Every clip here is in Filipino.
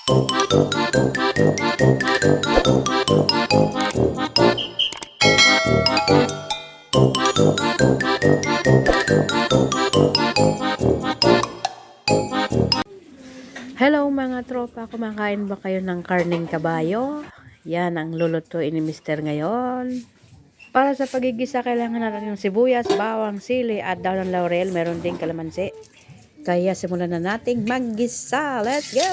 Hello mga tropa, kumakain ba kayo ng karning kabayo? Yan ang lulutuin ni Mister ngayon. Para sa pagigisa, kailangan natin yung sibuyas, bawang, sili at daon ng laurel. Meron ding kalamansi. Kaya simulan na nating maggisa. Let's go!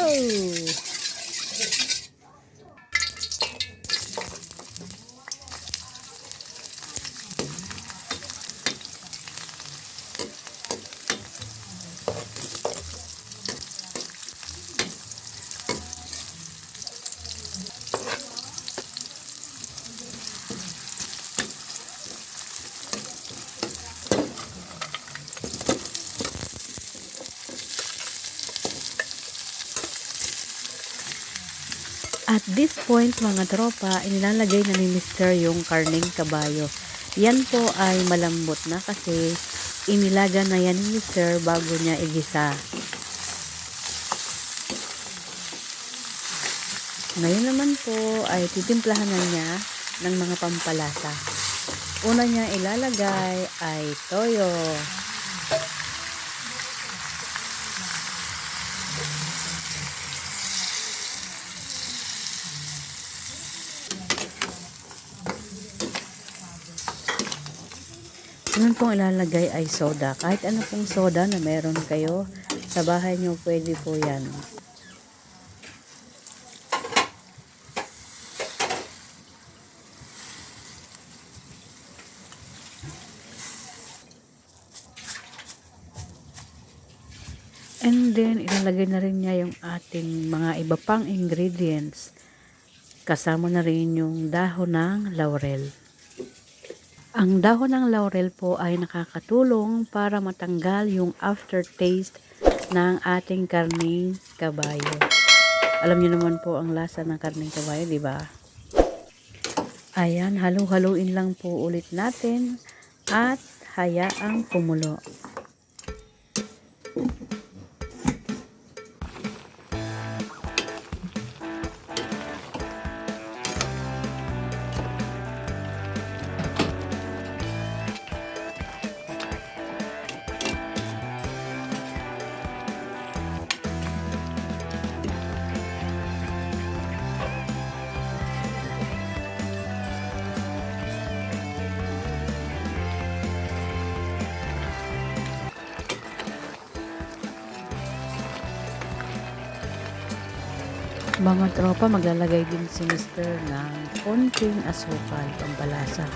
At this point mga tropa, inilalagay na ni Mr. yung karning kabayo. Yan po ay malambot na kasi inilaga na yan ni Mr. bago niya igisa. Ngayon naman po ay titimplahan na niya ng mga pampalasa. Una niya ilalagay ay toyo. Sunod pong ilalagay ay soda. Kahit ano pong soda na meron kayo sa bahay nyo, pwede po yan. And then, ilalagay na rin niya yung ating mga iba pang ingredients. Kasama na rin yung dahon ng laurel. Ang dahon ng laurel po ay nakakatulong para matanggal yung aftertaste ng ating karning kabayo. Alam niyo naman po ang lasa ng karning kabayo, di ba? Ayan, halu-haluin lang po ulit natin at hayaang kumulo. Mga tropa, maglalagay din si Mr. ng konting asukal, pampalasa.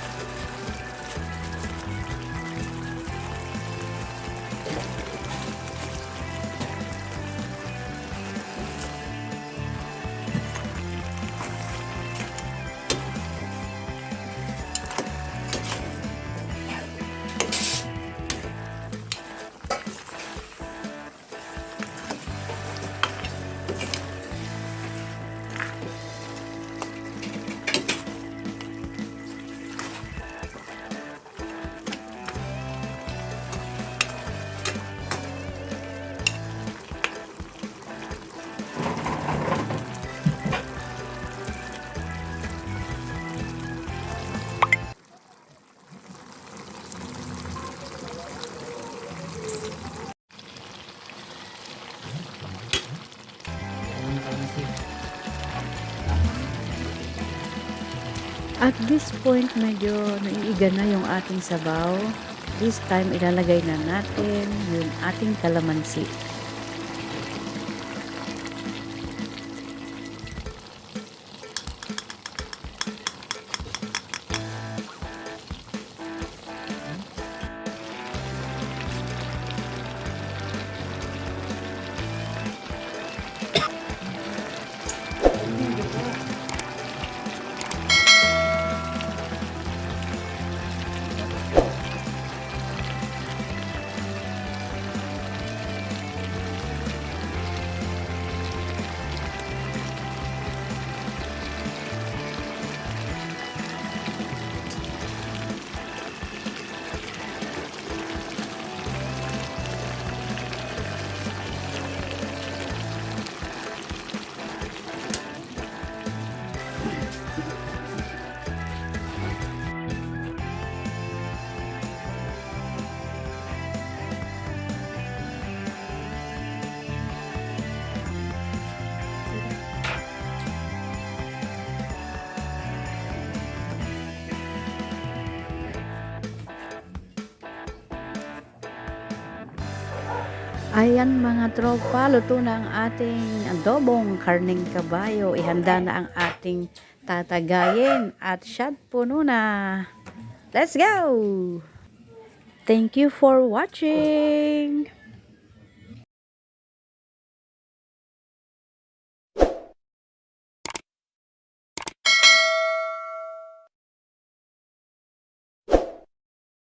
At this point, medyo naiiga na yung ating sabaw. This time, ilalagay na natin yung ating kalamansi. Ayan mga tropa, luto na ang ating adobong karning kabayo. Ihanda na ang ating tatagayin at shot puno na. Let's go! Thank you for watching!